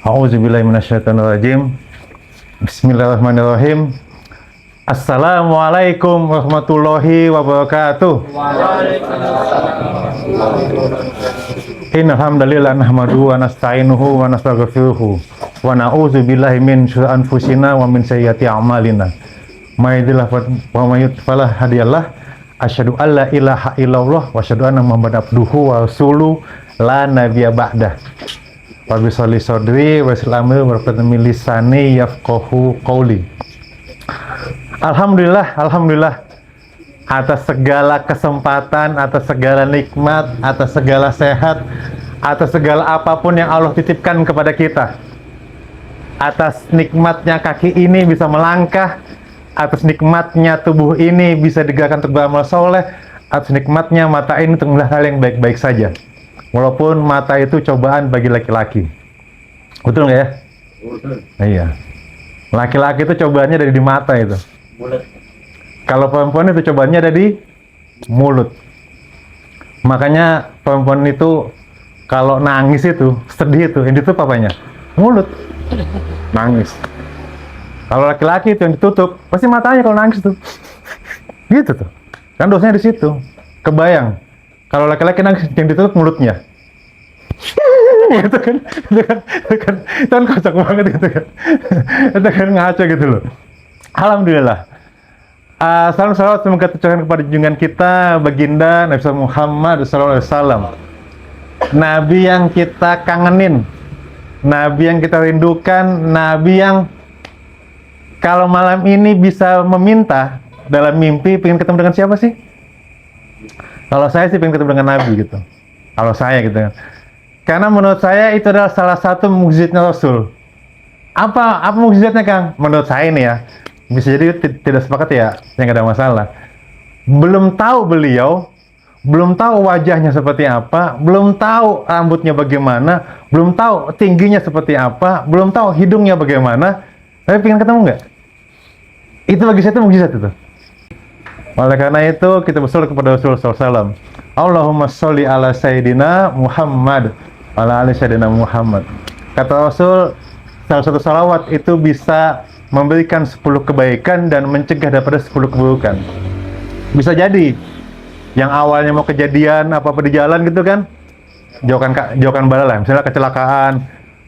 A'udzubillahi minasyaitonirrajim. Bismillahirrahmanirrahim. Assalamualaikum warahmatullahi wabarakatuh. Innal hamdalillah nahmaduhu wa nasta'inuhu wa nastaghfiruhu wa na'udzubillahi min syururi anfusina wa min sayyiati a'malina. May yahdihillahu fala hadiyalah. Asyhadu alla ilaha illallah wa asyhadu anna muhammadan abduhu wa rasuluhu la nabiyya ba'dah. Rabbi sholli shodri wa yassir warahmatan min lisani yafqahu qawli. Alhamdulillah atas segala kesempatan, atas segala nikmat, atas segala sehat, atas segala apapun yang Allah titipkan kepada kita. Atas nikmatnya kaki ini bisa melangkah, atas nikmatnya tubuh ini bisa digerakkan untuk beramal soleh, atas nikmatnya mata ini untuk melihat hal yang baik-baik saja. Walaupun mata itu cobaan bagi laki-laki. Betul nggak ya? Betul. Iya. Laki-laki itu cobaannya dari di mata itu. Mulut. Kalau perempuan itu cobaannya ada di mulut. Makanya perempuan itu kalau nangis itu, sedih itu, yang ditutup apanya? Mulut. Nangis. Kalau laki-laki itu yang ditutup, pasti matanya kalau nangis tuh. Gitu tuh. Kan dosanya di situ. Kebayang. Kalau laki-laki nangis yang ditutup mulutnya. Itu kan kocak banget gitu kan. Itu kan ngaco gitu loh. Alhamdulillah. Salam salawat semoga tercurahkan kepada junjungan kita baginda Nabi Muhammad SAW. Nabi yang kita kangenin, Nabi yang kita rindukan, Nabi yang kalau malam ini bisa meminta dalam mimpi pengen ketemu dengan siapa sih? Kalau saya sih pengen ketemu dengan Nabi gitu. Kalau saya gitu kan. Karena menurut saya itu adalah salah satu mukjizatnya Rasul. Apa mukjizatnya, Kang? Menurut saya ini ya. Bisa jadi tidak sepakat ya, yang nggak ada masalah. Belum tahu beliau, belum tahu wajahnya seperti apa, belum tahu rambutnya bagaimana, belum tahu tingginya seperti apa, belum tahu hidungnya bagaimana. Tapi pengen ketemu nggak? Itu bagi saya itu mukjizat itu. Oleh karena itu kita bersolawat kepada Rasulullah SAW. Allahumma sholli ala Sayyidina Muhammad ala ali Sayyidina Muhammad. Kata Rasul, salah satu salawat itu bisa memberikan 10 kebaikan dan mencegah daripada 10 keburukan. Bisa jadi yang awalnya mau kejadian apa-apa di jalan gitu kan, jauhkan bala lah. Misalnya kecelakaan,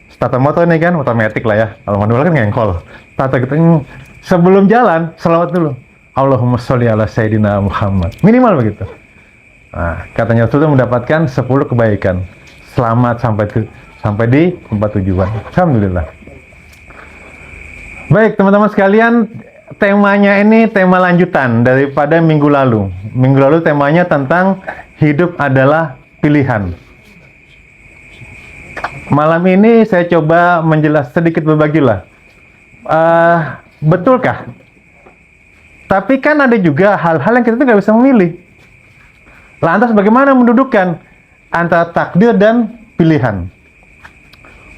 starter motor ini kan otomatis lah ya. Kalau manual kan ngengkol. Starter gitu, sebelum jalan salawat dulu. Allahumma sholli ala Sayyidina Muhammad. Minimal begitu. Nah, katanya Rasul mendapatkan 10 kebaikan. Selamat sampai di tempat tujuan. Alhamdulillah. Baik, teman-teman sekalian, temanya ini tema lanjutan daripada minggu lalu. Minggu lalu temanya tentang hidup adalah pilihan. Malam ini saya coba sedikit berbagilah. Betulkah? Tapi kan ada juga hal-hal yang kita tuh nggak bisa memilih. Lantas bagaimana mendudukkan antara takdir dan pilihan?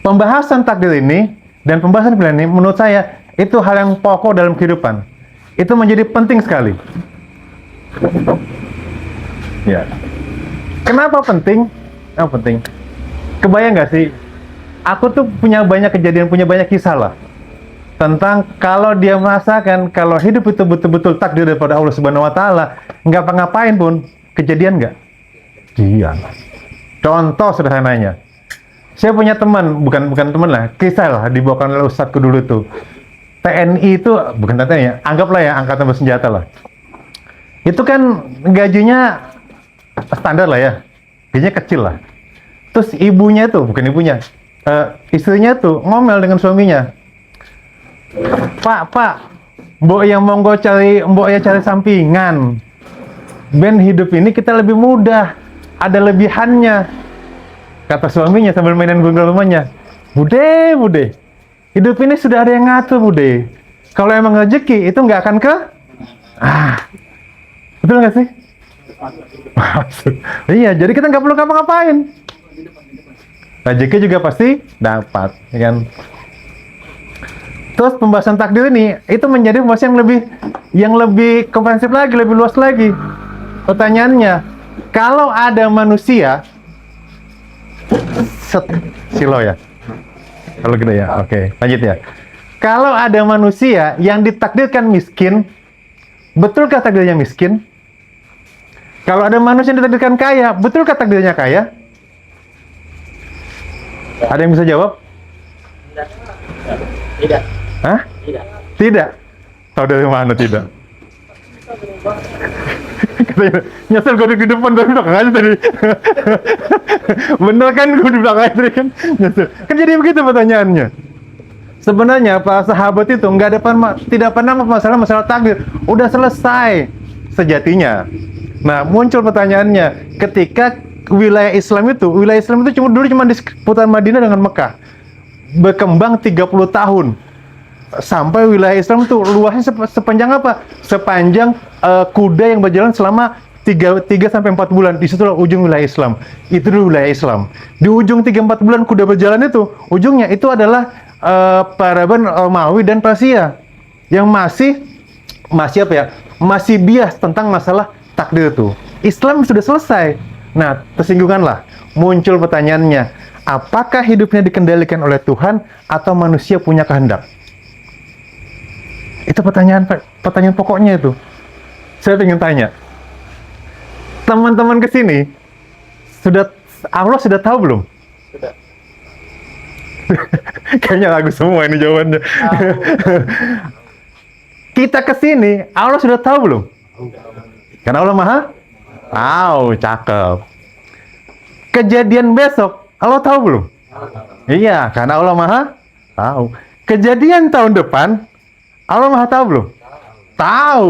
Pembahasan takdir ini dan pembahasan pilihan ini menurut saya itu hal yang pokok dalam kehidupan. Itu menjadi penting sekali. Ya. Kenapa penting? Penting. Kebayang nggak sih? Aku tuh punya banyak kejadian, punya banyak kisah lah. Tentang kalau dia merasakan kalau hidup itu betul-betul takdir daripada Allah Subhanahu wa taala, nggak apa-ngapain pun kejadian nggak? Iya. Contoh sederhananya. Saya punya teman, bukan teman lah, kisah lah dibawakan oleh ustadku dulu tuh. TNI itu bukan TNI ya, anggaplah ya angkatan bersenjata lah. Itu kan gajinya standar lah ya. Gajinya kecil lah. Terus ibunya tuh, bukan ibunya. Istrinya tuh ngomel dengan suaminya. Pak, mbok yang monggo mbok ya cari sampingan. Ben hidup ini kita lebih mudah, ada lebihannya. Kata suaminya sambil mainin gunggul rumahnya. Bude, hidup ini sudah ada yang ngatur, Bude. Kalau emang rezeki itu nggak akan ke, betul nggak sih? Iya, jadi kita nggak perlu ngapa-ngapain. Rezeki juga pasti dapat, ya kan? Terus pembahasan takdir ini itu menjadi pembahasan yang lebih komprehensif lagi, lebih luas lagi. Pertanyaannya, kalau ada manusia silo ya, Kalau gitu ya, oke. Lanjut ya. Kalau ada manusia yang ditakdirkan miskin, betulkah takdirnya miskin? Kalau ada manusia yang ditakdirkan kaya, betulkah takdirnya kaya? Ada yang bisa jawab? Tidak. Hah? Tidak. Tidak. Tahu dari mana tidak? Katanya, nyesel gue di depan dari belakang aja tadi. Bener kan gue di belakang aja tadi kan? Nyesel. Kan jadi begitu pertanyaannya. Sebenarnya para sahabat itu tidak pernah masalah takdir. Udah selesai sejatinya. Nah, muncul pertanyaannya, ketika wilayah Islam itu dulu cuma di seputar Madinah dengan Mekah. Berkembang 30 tahun. Sampai wilayah Islam itu luasnya sepanjang apa? Sepanjang kuda yang berjalan selama 3 sampai 4 bulan. Di situlah ujung wilayah Islam. Itu dulu wilayah Islam. Di ujung 3-4 bulan kuda berjalan itu, ujungnya itu adalah peradaban Romawi dan Persia yang masih apa ya? Masih bias tentang masalah takdir itu. Islam sudah selesai. Nah, tersinggunganlah. Muncul pertanyaannya, apakah hidupnya dikendalikan oleh Tuhan atau manusia punya kehendak? Itu pertanyaan pokoknya itu. Saya ingin tanya, teman-teman kesini Allah sudah tahu belum? Sudah. Kayaknya lagu semua ini jawabannya. Kita kesini, Allah sudah tahu belum? Karena Allah Maha tahu, cakep. Kejadian besok, Allah tahu belum? Iya, karena Allah Maha tahu. Kejadian tahun depan, Allah Maha tahu belum? Tahu,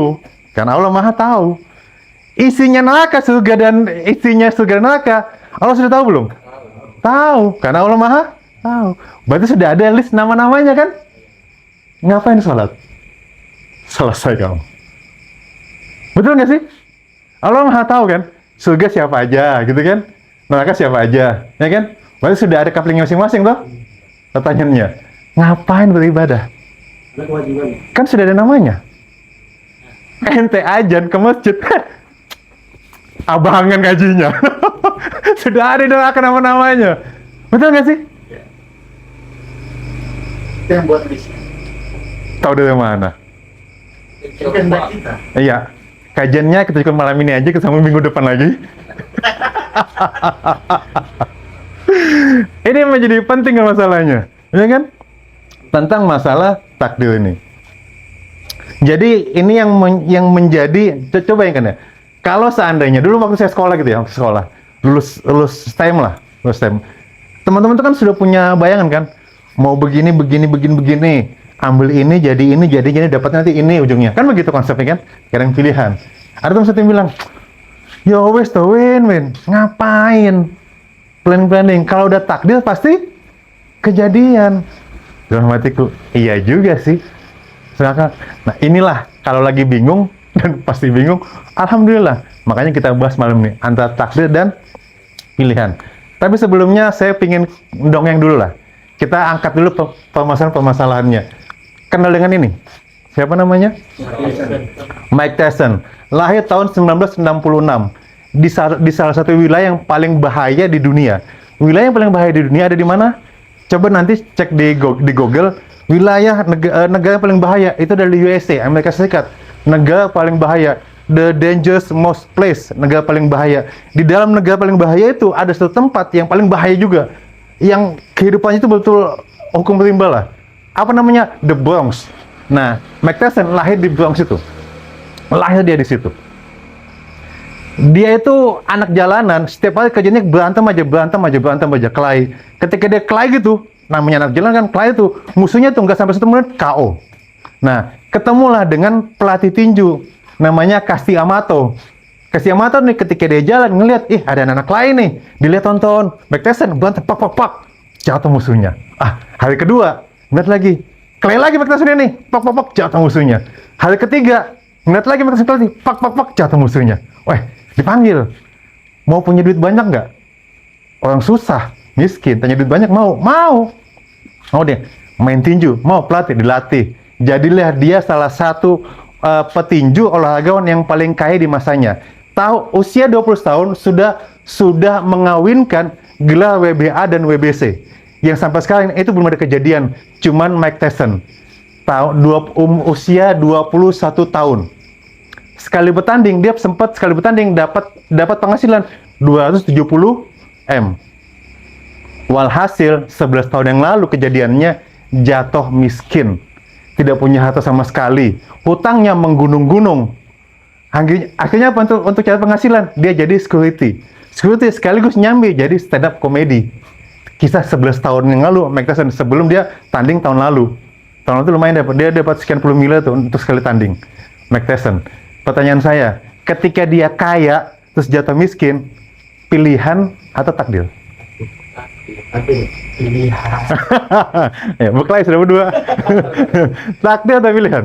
karena Allah Maha tahu. Isinya neraka surga dan isinya surga neraka, Allah sudah tahu belum? Tahu, karena Allah Maha tahu. Berarti sudah ada list nama-namanya kan? Ngapain sholat? Selesai kamu. Betul nggak sih? Allah Maha tahu kan? Surga siapa aja, gitu kan? Neraka siapa aja, ya kan? Berarti sudah ada couplingnya masing-masing toh? Pertanyaannya, ngapain beribadah? Kan sudah ada namanya. Ente ajan ke masjid, abangan gajinya. Sudah ada neraka nama-namanya. Betul nggak sih? Itu yang buat list. Tahu dari mana? Kehendak kita. Iya, kajiannya kita cukup malam ini aja, kesambung minggu depan lagi. Ini menjadi penting masalahnya, ya kan? Tentang masalah takdir ini. Jadi ini yang menjadi, coba yang kan ya. Kalau seandainya dulu waktu saya sekolah gitu ya, waktu sekolah lulus STEM lah, lulus STEM. Teman-teman itu kan sudah punya bayangan kan, mau begini, ambil ini, jadi dapat nanti ini ujungnya. Kan begitu konsepnya kan? Sekarang pilihan. Ada teman satu yang bilang, ya wes tuh win, ngapain planning? Kalau udah takdir pasti kejadian. Dalam hatiku, iya juga sih. Nah inilah kalau lagi bingung dan pasti bingung, alhamdulillah. Makanya kita bahas malam ini antara takdir dan pilihan. Tapi sebelumnya saya pingin dongeng dulu lah. Kita angkat dulu permasalahannya. Kenal dengan ini? Siapa namanya? Mike Tyson. Lahir tahun 1966 di salah satu wilayah yang paling bahaya di dunia. Wilayah yang paling bahaya di dunia ada di mana? Coba nanti cek di Google. Wilayah negara yang paling bahaya itu dari USA, Amerika Serikat. Negara paling bahaya, the dangerous most place, negara paling bahaya. Di dalam negara paling bahaya itu ada satu tempat yang paling bahaya juga, yang kehidupannya itu betul hukum rimba lah. Apa namanya? The Bronx. Nah, Mike Tyson lahir di Bronx itu. Lahir dia di situ. Dia itu anak jalanan, setiap hari kerjanya berantem aja, kelahi. Ketika dia kelahi gitu, namanya anak jalanan kan, kelahi itu, musuhnya tuh nggak sampai 1 menit KO. Nah, ketemulah dengan pelatih tinju, namanya Casti Amato. Casti Amato nih ketika dia jalan, ngeliat, ada anak lain nih, dilihat tonton, Mike Tyson, berantem, pak, jatuh musuhnya. Hari kedua, ngeliat lagi, kelahi lagi Mike Tyson nih, pak, jatuh musuhnya. Hari ketiga, ngeliat lagi Mike Tyson, pak, jatuh musuhnya. Dipanggil, mau punya duit banyak nggak? Orang susah, miskin, tanya duit banyak, mau dia main tinju, mau pelatih, dilatih. Jadilah dia salah satu petinju olahragawan yang paling kaya di masanya. Usia 20 tahun sudah mengawinkan gelar WBA dan WBC. yang sampai sekarang itu belum ada kejadian. Cuman Mike Tyson, usia 21 tahun. Sekali bertanding, dia sempat sekali bertanding dapat penghasilan 270 M. Walhasil 11 tahun yang lalu kejadiannya jatuh miskin, tidak punya harta sama sekali, hutangnya menggunung-gunung. Akhirnya apa untuk cari penghasilan? Dia jadi security sekaligus nyambi jadi stand up comedy. Kisah 11 tahun yang lalu Mike Tyson sebelum dia tanding tahun lalu itu lumayan dia dapat sekian puluh miliar tuh untuk sekali tanding. Mike Tyson. Pertanyaan saya, ketika dia kaya terus jatuh miskin, pilihan atau takdir? Pilihan. Ya, berkelahi sudah berdua. Takdir atau pilihan?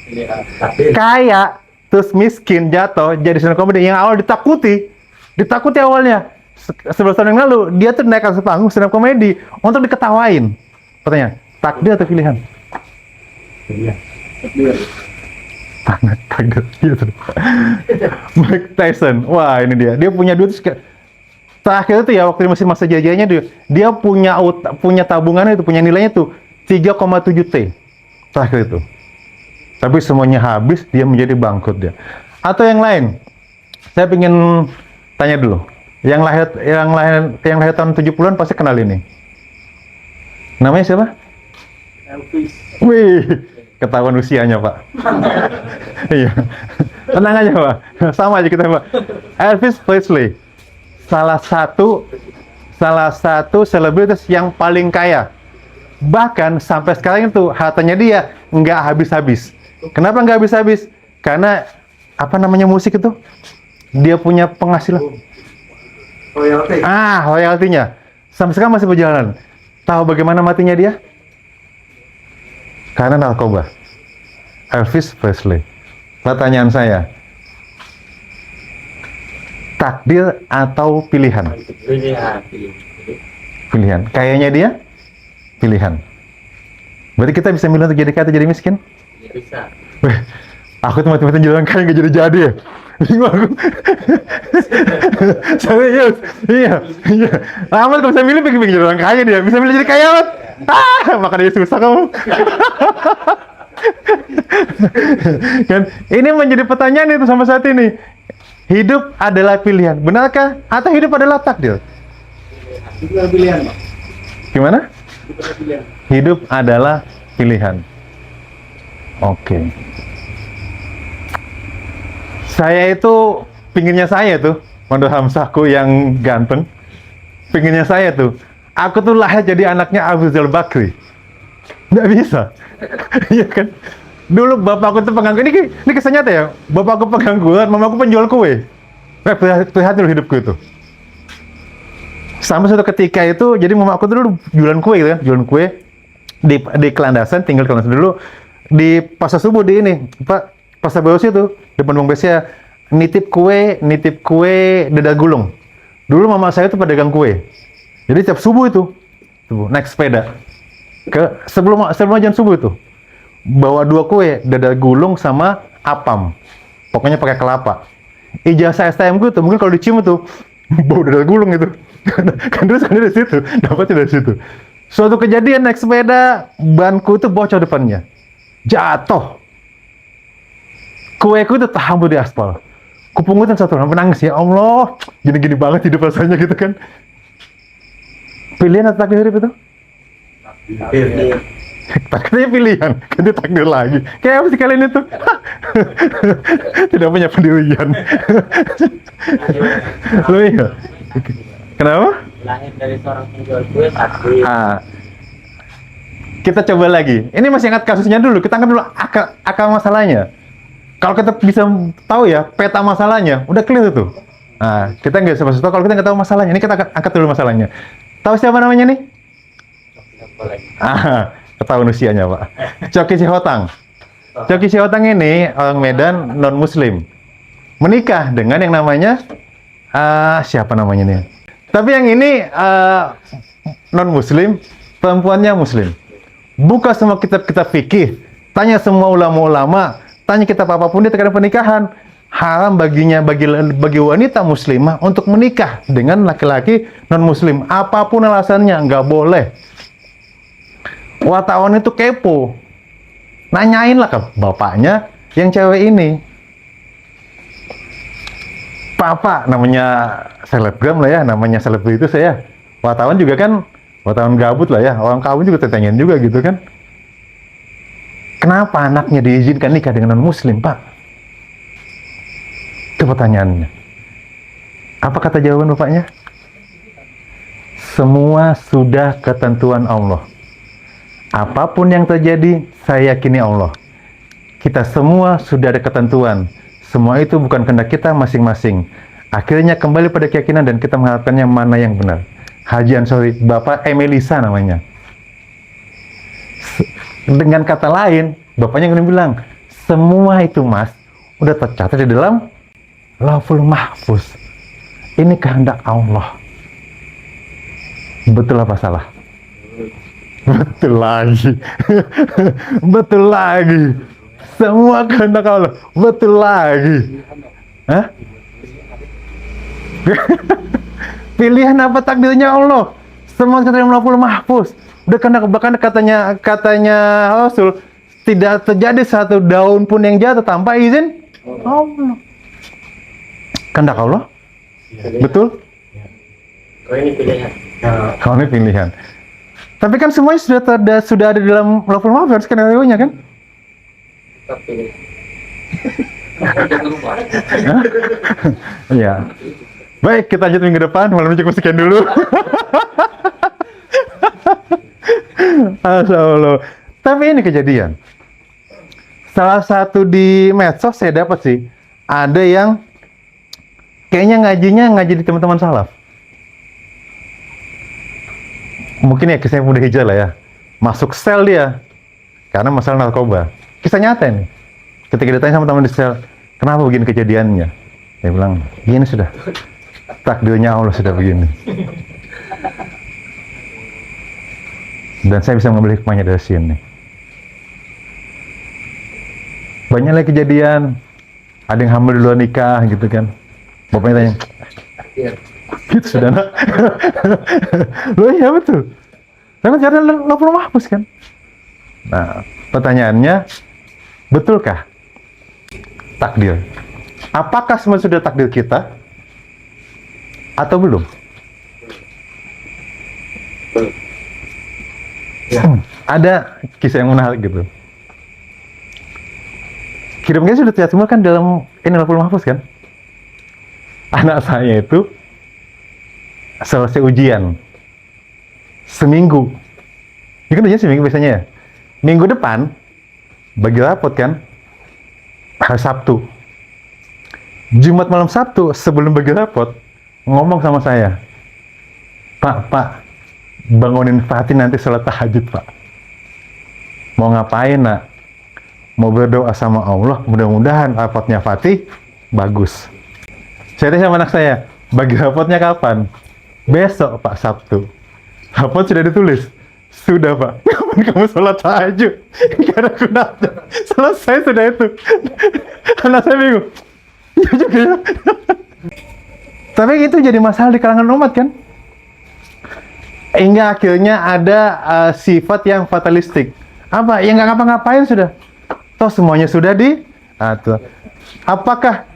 Pilihan. Takdir. Kaya terus miskin jatuh jadi stand up comedy yang awal ditakuti awalnya 11 tahun yang lalu dia tuh naik atas panggung stand up comedy untuk diketawain. Pertanyaan, takdir atau pilihan? Pilihan. Takdir. Takdir. Gitu. Mike Tyson, wah ini dia punya duit terakhir itu ya waktu masih masa jajahnya dia punya tabungannya itu punya nilainya tuh 3,7 T terakhir itu. Tapi semuanya habis, dia menjadi bangkrut dia. Atau yang lain, saya ingin tanya dulu. Yang lahir tahun 70-an pasti kenal ini. Namanya siapa? Elvis. Wih, ketahuan usianya, Pak. Iya. Tenang aja, Pak. Sama aja kita, Pak. Elvis Presley. Salah satu selebritas yang paling kaya. Bahkan sampai sekarang itu hartanya dia nggak habis-habis. Kenapa nggak habis-habis? Karena apa namanya musik itu? Dia punya penghasilan. Royalty. Royaltinya. Sampai sekarang masih berjalan. Tahu bagaimana matinya dia? Karena narkoba. Elvis Presley. Pertanyaan saya, takdir atau pilihan? Pilihan. Pilihan. Kayaknya dia? Pilihan. Berarti kita bisa milih untuk jadi kaya atau jadi miskin? Bisa. Weh, aku tuh mati-mati jalan kaya nggak jadi ya. Bingung aku. Serius, iya. Amat kalau bisa milih pengen jadi orang kaya dia, bisa milih jadi kaya amat. Makanya susah kamu. Kan, ini menjadi pertanyaan itu sama saat ini. Hidup adalah pilihan, benarkah? Atau hidup adalah takdir? Itu adalah pilihan, Pak. Gimana? Itu adalah pilihan. Hidup adalah pilihan. Oke. Saya itu, pinginnya saya tuh, Mandor Hamzahku yang ganteng, pinginnya saya tuh, aku tuh lahir jadi anaknya Abu Rizal Bakri. Nggak bisa. Iya kan? Dulu bapakku tuh pengangguran, ini kisah nyata ya, bapakku pengangguran, mamaku penjual kue. Prihatin dulu hidupku itu. Sampai suatu ketika itu, jadi mamaku tuh dulu jualan kue gitu ya, jualan kue di Kelandasan, tinggal di Kelandasan dulu, di pasar subuh di ini, Pak, pasar Beusi itu, depan Bang Besia, nitip kue dada gulung. Dulu mama saya tuh pedagang kue. Jadi tiap subuh itu, naik sepeda ke sebelum ajan subuh itu, bawa 2 kue, dada gulung sama apam. Pokoknya pakai kelapa. Ijazah STM gue tuh, mungkin kalau dicium itu, bau dada gulung itu. Kan terus dari situ, dapatnya dari situ. Suatu kejadian naik sepeda, banku itu bocor depannya. Jatuh. Kueku itu terhambur di aspal. Kupungutin satu orang, menangis, ya Allah, gini-gini banget hidup rasanya gitu kan. Pilihan atau takdir hidup itu? Pilihan. Takdirnya pilihan, ganti takdir lagi. Kayak apa sih kalian itu? Tidak punya pendirian. Lu iya? Kenapa? Lahir dari seorang penjual kue takdir. Kita coba lagi. Ini masih ingat kasusnya dulu. Kita angkat dulu akal masalahnya. Kalau kita bisa tahu ya peta masalahnya, udah clear tuh. Nah, kita nggak bisa tahu kalau kita nggak tahu masalahnya. Ini kita angkat dulu masalahnya. Tahu siapa namanya nih? Ketahuan usianya, Pak. Coki Sihotang. Coki Sihotang ini orang Medan non-Muslim. Menikah dengan yang namanya siapa namanya nih? Tapi yang ini non-Muslim, perempuannya Muslim. Buka semua kitab-kitab fikih, tanya semua ulama-ulama, tanya kitab apapun dia terkait pernikahan. haram baginya bagi wanita muslimah untuk menikah dengan laki-laki non muslim, apapun alasannya nggak boleh. Wartawan itu kepo, nanyain lah ke bapaknya yang cewek ini. Pak, namanya selebgram lah ya, namanya selebritis ya. Wartawan juga kan, wartawan gabut lah ya, orang kawin juga tanyain juga gitu kan. Kenapa anaknya diizinkan nikah dengan non muslim, Pak? Itu pertanyaannya. Apa kata jawaban bapaknya? Semua sudah ketentuan Allah. Apapun yang terjadi, saya yakini Allah. Kita semua sudah ada ketentuan. Semua itu bukan kehendak kita masing-masing. Akhirnya kembali pada keyakinan dan kita mengharapkannya mana yang benar. Haji Ansori, Bapak Emelisa namanya. Dengan kata lain, bapaknya yang bilang, semua itu mas, udah tercatat di dalam Lauhul Mahfuz. Ini kehendak Allah. Betul apa salah? Betul lagi. Betul lagi. Semua kehendak Allah. Betul lagi. Hah? Pilihan apa takdirnya Allah? Semua kata dalam Lauhul Mahfuz. Udah bahkan katanya Rasul, tidak terjadi satu daun pun yang jatuh tanpa izin Allah. Kehendak Allah? Betul? Oh, ini pilihan. Kalau ini pilihan. Tapi kan semuanya sudah ada di dalam Lauhul Mahfuz skenario-nya kan? Tetap pilih. Hah? Iya. Baik, kita lanjut minggu depan. Malam ini cukup sekian dulu. Masya Allah. Tapi ini kejadian. Salah satu di medsos saya dapat sih, ada yang kayaknya ngaji di teman-teman salaf. Mungkin ya kisah muda hijrah lah ya. Masuk sel dia karena masalah narkoba. Kisah nyata ini. Ketika ditanya sama teman di sel, kenapa begini kejadiannya? Dia bilang, gini sudah. Takdirnya Allah sudah begini. Dan saya bisa mengambil hikmahnya dari sini. Banyak lagi kejadian, ada yang hamil duluan nikah gitu kan. Bapaknya tanya, gitu sudah nak. Loh iya betul. Tapi cara Lauhul Mahfuz kan. Nah, pertanyaannya, betulkah takdir? Apakah semua sudah takdir kita? Atau belum? Ada kisah yang menarik gitu. Kira-kira sudah terlihat semua kan dalam ini Lauhul Mahfuz kan? Anak saya itu selesai ujian seminggu. Ini kan ujian seminggu biasanya ya. Minggu depan bagi rapot kan hari Sabtu. Jumat malam Sabtu sebelum bagi rapot ngomong sama saya, Pak, bangunin Fatih nanti sholat tahajud, Pak. Mau ngapain, nak? Mau berdoa sama Allah, mudah-mudahan rapotnya Fatih bagus. Saya tanya sama anak saya, bagi rapotnya kapan? Besok, Pak, Sabtu. Rapot sudah ditulis? Sudah, Pak. Kapan kamu sholat tahajud? Gak ada gunanya. Selesai sudah itu. Anak saya bingung. Ya juga ya. Tapi itu jadi masalah di kalangan umat kan? Hingga akhirnya ada sifat yang fatalistik. Apa? Ya nggak ngapa-ngapain sudah. Toh semuanya sudah diatur. Apakah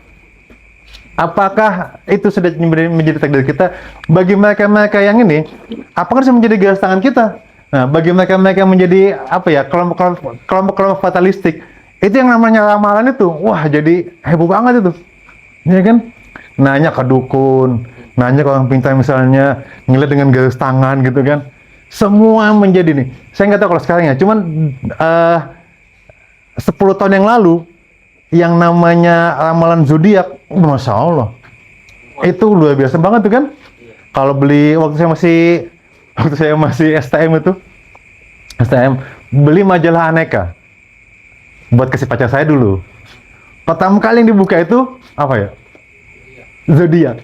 itu sudah menjadi takdir kita? Bagi mereka-mereka yang ini, apakah sudah menjadi garis tangan kita? Nah, bagi mereka-mereka yang menjadi apa ya, kelompok fatalistik, itu yang namanya ramalan itu, wah jadi heboh banget itu. Ya kan? Nanya ke dukun, nanya ke orang pintar misalnya, ngeliat dengan garis tangan gitu kan. Semua menjadi nih. Saya nggak tahu kalau sekarang ya, cuman 10 tahun yang lalu, yang namanya ramalan zodiak, Masya Allah, itu luar biasa banget tuh kan. Kalau beli waktu saya masih STM, beli majalah Aneka buat kasih pacar saya dulu. Pertama kali yang dibuka itu apa ya? Zodiak.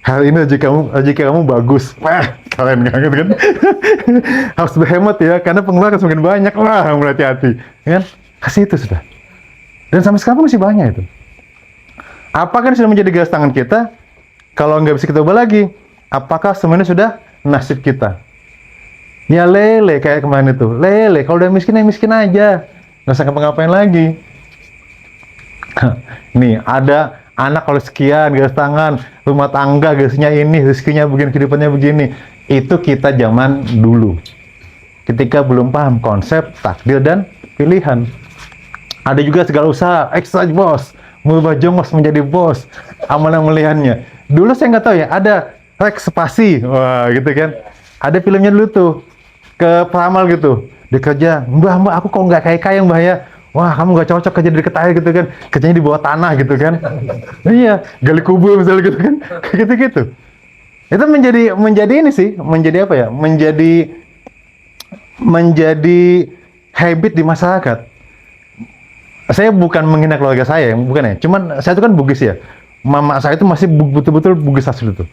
Hari ini rezeki kamu bagus. Wah, keren banget kan? Harus berhemat ya, karena pengeluaran semakin banyak. Wah, berhati-hati. Kan? Kasih itu sudah. Dan sampai sekarang masih banyak itu. Apakah ini sudah menjadi garis tangan kita? Kalau nggak bisa kita ubah lagi, apakah semuanya sudah nasib kita? Ya lele kayak kemarin itu. Lele, kalau udah miskin ya miskin aja. Nggak usah ngapa-ngapain lagi. Nih, ada anak kalau sekian, garis tangan, rumah tangga, garisnya ini, rezekinya begini, kehidupannya begini. Itu kita zaman dulu. Ketika belum paham konsep, takdir, dan pilihan. Ada juga segala usaha, extra bos, merubah jongos menjadi bos, amalan melihatnya. Dulu saya nggak tahu ya, ada Rex Spasi, wah gitu kan. Ada filmnya dulu tuh, ke peramal gitu. Dia kerja, mbah aku kok nggak kayak mbah ya. Wah kamu nggak cocok kerja di dekat air gitu kan. Kerjanya di bawah tanah gitu kan. Iya, gali kubur misalnya gitu kan. Kayak gitu-gitu. Itu menjadi ini sih, menjadi apa ya? Menjadi habit di masyarakat. Saya bukan menghina keluarga saya, bukan ya. Cuman saya itu kan Bugis ya. Mama saya itu masih betul-betul Bugis asli itu.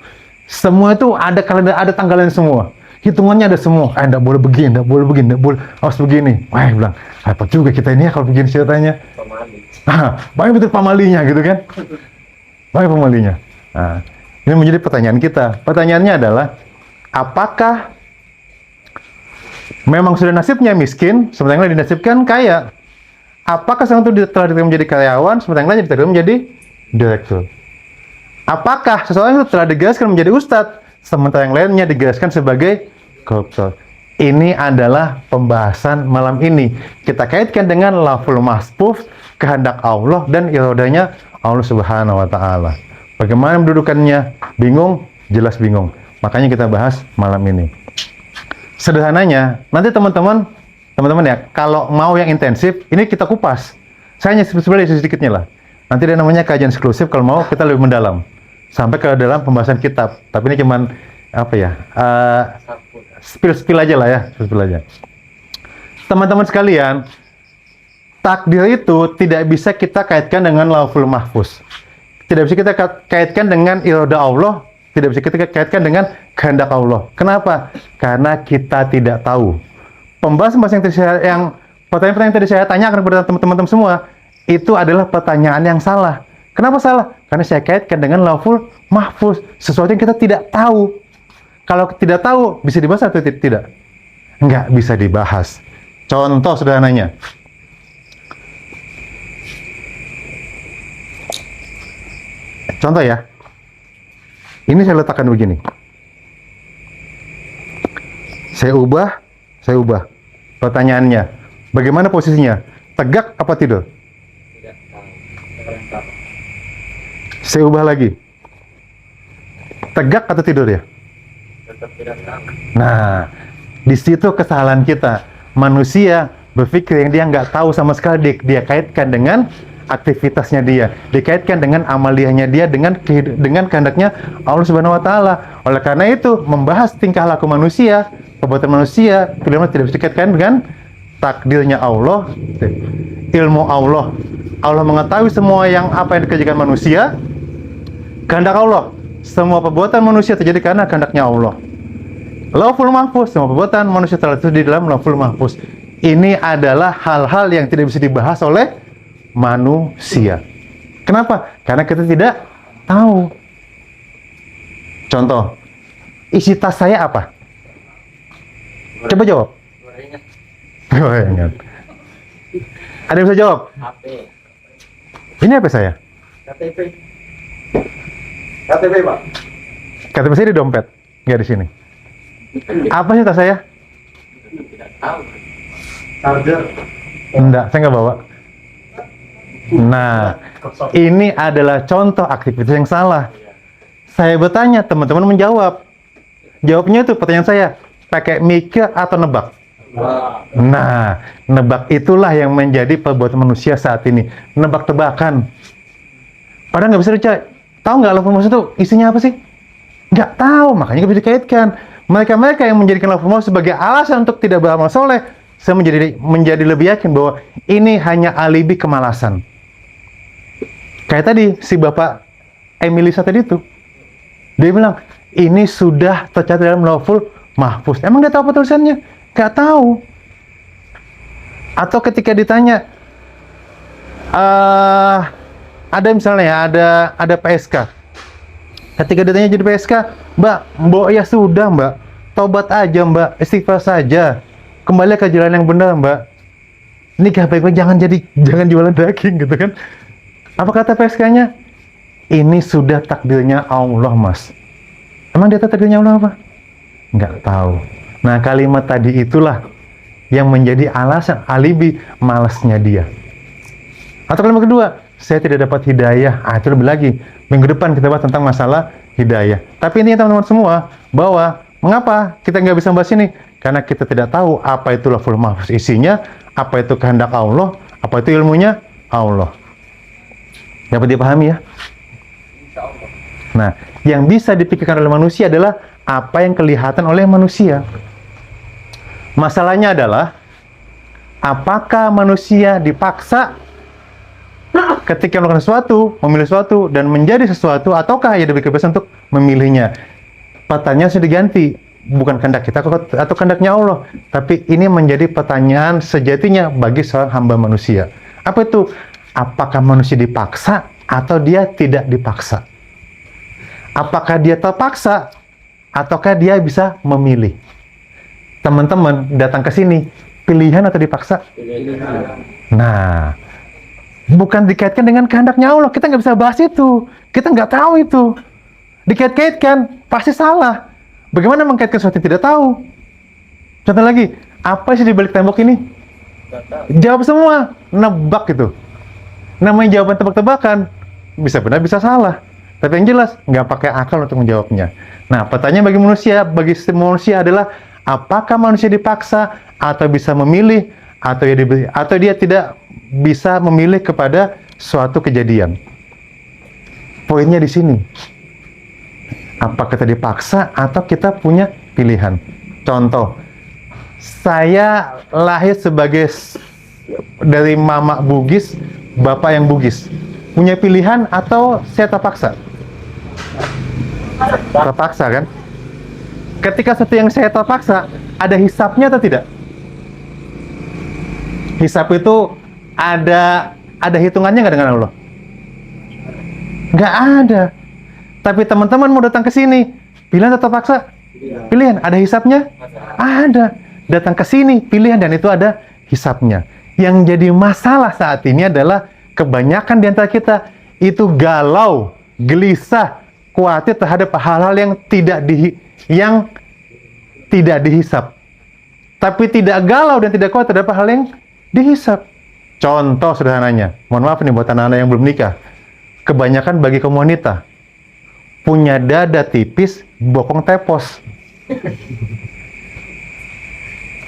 Semua itu ada kalender, ada tanggalnya semua. Hitungannya ada semua. Enggak boleh begini, enggak boleh begini, enggak boleh harus begini. Wah, saya bilang, apa juga kita ini ya kalau begini ceritanya. Pemali. Banyak betul pamalinya gitu kan. Banyak pamalinya. Nah, ini menjadi pertanyaan kita. Pertanyaannya adalah, apakah memang sudah nasibnya miskin, sementara yang lain dinasibkan kaya? Apakah seorang itu telah diterima menjadi karyawan, sementara yang lain diterima menjadi direktur? Apakah seseorang itu telah digariskan menjadi ustadz, sementara yang lainnya digariskan sebagai koruptor? Ini adalah pembahasan malam ini. Kita kaitkan dengan lafzul mahfuz, kehendak Allah dan iradanya Allah Subhanahu wa taala. Bagaimana mendudukannya? Bingung? Jelas bingung. Makanya kita bahas malam ini. Sederhananya, nanti teman-teman ya, kalau mau yang intensif, ini kita kupas. Saya hanya sebenarnya sedikitnya lah. Nanti ada namanya kajian eksklusif, kalau mau kita lebih mendalam. Sampai ke dalam pembahasan kitab. Tapi ini cuman, apa ya, spill aja lah ya. Spill aja. Teman-teman sekalian, takdir itu tidak bisa kita kaitkan dengan lauhul mahfuz. Tidak bisa kita kaitkan dengan irada Allah. Tidak bisa kita kaitkan dengan kehendak Allah. Kenapa? Karena kita tidak tahu. Pembahasan yang pertanyaan-pertanyaan yang tadi saya tanyakan kepada teman-teman semua, itu adalah pertanyaan yang salah. Kenapa salah? Karena saya kaitkan dengan lauhul mahfuz, sesuatu yang kita tidak tahu. Kalau tidak tahu, bisa dibahas atau tidak? Enggak bisa dibahas. Contoh sederhananya. Contoh ya. Ini saya letakkan begini. Saya ubah. Pertanyaannya, bagaimana posisinya? Tegak apa tidur? Tidak tahu. Kurang tahu. Saya ubah lagi. Tegak atau tidur ya? Tetap tidak tahu. Nah, di situ kesalahan kita. Manusia berpikir yang dia nggak tahu sama sekali, dia kaitkan dengan aktivitasnya dia, dikaitkan dengan amaliyahnya dia, dengan kehendaknya Allah Subhanahu wa taala. Oleh karena itu, membahas tingkah laku manusia, perbuatan manusia, tidak bisa dikaitkan dengan takdirnya Allah, ilmu Allah. Allah mengetahui semua apa yang dikerjakan manusia, kehendak Allah. Semua perbuatan manusia terjadi karena kehendaknya Allah. Lauhul mahfuz, semua perbuatan manusia tertulis di dalam lauhul mahfuz. Ini adalah hal-hal yang tidak bisa dibahas oleh manusia. Kenapa? Karena kita tidak tahu. Contoh, isi tas saya apa? Coba jawab. Ingat. Ada yang bisa jawab? HP. Ini apa saya? KTP. KTP, Pak. KTP saya di dompet, nggak di sini. Apa sih tas saya? Tidak tahu. Charger. Enggak, saya nggak bawa. Nah, ini adalah contoh aktivitas yang salah. Saya bertanya, teman-teman menjawab. Jawabnya itu pertanyaan saya, pakai mikir atau nebak? Nah, nebak itulah yang menjadi perbuatan manusia saat ini. Nebak-tebakan. Padahal nggak bisa dicari. Tahu nggak lauhul mahfuz itu isinya apa sih? Nggak tahu, makanya nggak bisa dikaitkan. Mereka yang menjadikan lauhul mahfuz sebagai alasan untuk tidak beramal soleh, saya menjadi lebih yakin bahwa ini hanya alibi kemalasan. Kayak tadi, si Bapak Emilisa tadi itu, dia bilang, ini sudah tercatat dalam lauhul mahfuz. Emang dia tahu apa tulisannya? Gak tahu. Atau ketika ditanya, ada misalnya ya, ada PSK. Ketika ditanya jadi PSK, Mbak ya sudah Mbak, tobat aja Mbak, istighfar saja, kembali ke jalan yang benar Mbak. Nikah baik-baik, jangan jualan daging gitu kan. Apa kata PSK-nya? Ini sudah takdirnya Allah Mas. Emang dia tahu takdirnya Allah apa? Nggak tahu. Nah, kalimat tadi itulah yang menjadi alasan alibi malasnya dia. Atau kalimat kedua, saya tidak dapat hidayah. Itu lebih lagi. Minggu depan kita bahas tentang masalah hidayah. Tapi ini teman-teman semua, bahwa mengapa kita nggak bisa bahas ini? Karena kita tidak tahu apa itu lafzul mahfuz isinya, apa itu kehendak Allah, apa itu ilmunya Allah. Dapat dipahami ya? Insya Allah. Nah, yang bisa dipikirkan oleh manusia adalah apa yang kelihatan oleh manusia. Masalahnya adalah, apakah manusia dipaksa ketika melakukan sesuatu, memilih sesuatu, dan menjadi sesuatu, ataukah ia diberi kebebasan untuk memilihnya? Pertanyaan sudah diganti, bukan kehendak kita atau kehendaknya Allah, tapi ini menjadi pertanyaan sejatinya bagi seorang hamba manusia. Apa itu? Apakah manusia dipaksa atau dia tidak dipaksa? Apakah dia terpaksa ataukah dia bisa memilih? Teman-teman datang ke sini, pilihan atau dipaksa? Nah, bukan dikaitkan dengan kehendaknya Allah. Kita nggak bisa bahas itu. Kita nggak tahu itu. Dikait-kaitkan, pasti salah. Bagaimana mengkaitkan sesuatu yang tidak tahu? Contoh lagi, apa sih di balik tembok ini? Jawab semua, nebak itu. Namanya jawaban tebak-tebakan. Bisa benar, bisa salah. Tapi yang jelas, nggak pakai akal untuk menjawabnya. Nah, pertanyaan bagi manusia adalah, apakah manusia dipaksa atau bisa memilih, atau dia tidak bisa memilih kepada suatu kejadian? Poinnya di sini. Apa kita dipaksa atau kita punya pilihan? Contoh, saya lahir dari mama Bugis, bapak yang Bugis. Punya pilihan atau saya terpaksa? Terpaksa kan? Ketika sesuatu yang saya terpaksa, ada hisapnya atau tidak? Hisap itu ada hitungannya nggak dengan Allah? Nggak ada. Tapi teman-teman mau datang ke sini, pilihan atau terpaksa? Pilihan. Ada hisapnya? Ada. Datang ke sini, pilihan, dan itu ada hisapnya. Yang jadi masalah saat ini adalah kebanyakan di antara kita itu galau, gelisah, khawatir terhadap hal-hal yang tidak dihisap. Tapi tidak galau dan tidak khawatir terhadap hal yang dihisap. Contoh sederhananya, mohon maaf nih buat anak-anak yang belum nikah. Kebanyakan bagi kaum wanita, punya dada tipis, bokong tepos.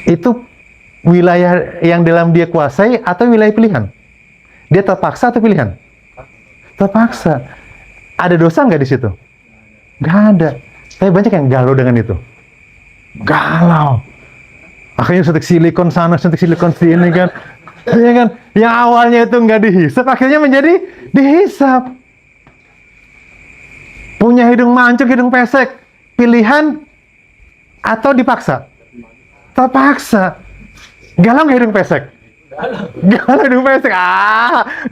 Itu wilayah yang dalam dia kuasai atau wilayah pilihan? Dia terpaksa atau pilihan? Terpaksa. Ada dosa nggak di situ? Nggak ada. Tapi banyak yang galau dengan itu. Galau. Akhirnya suntik silikon sana, suntik silikon sini kan. Ya kan? Yang awalnya itu nggak dihisap, akhirnya menjadi dihisap. Punya hidung mancung, hidung pesek. Pilihan atau dipaksa? Terpaksa. Galau nggak hidung pesek? Galau hidung pesek.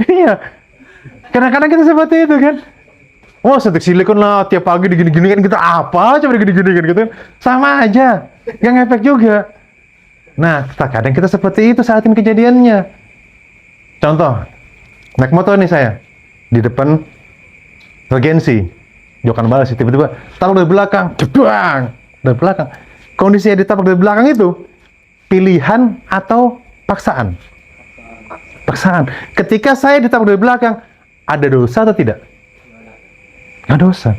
Iya. Kadang-kadang kita seperti itu kan. Oh, suntik silikon lah, tiap pagi digini-gini kan kita apa coba digini-gini kan gitu. Sama aja. Nggak ngefek juga. Nah, kadang kita seperti itu saat ini kejadiannya. Contoh, naik motor nih saya. Di depan regensi. Jokan balas tiba-tiba tabrak dari belakang, jedang dari belakang. Kondisi yang ditabrak dari belakang itu pilihan atau paksaan? Paksaan. Ketika saya ditabrak dari belakang, ada dosa atau tidak? Nggak dosa.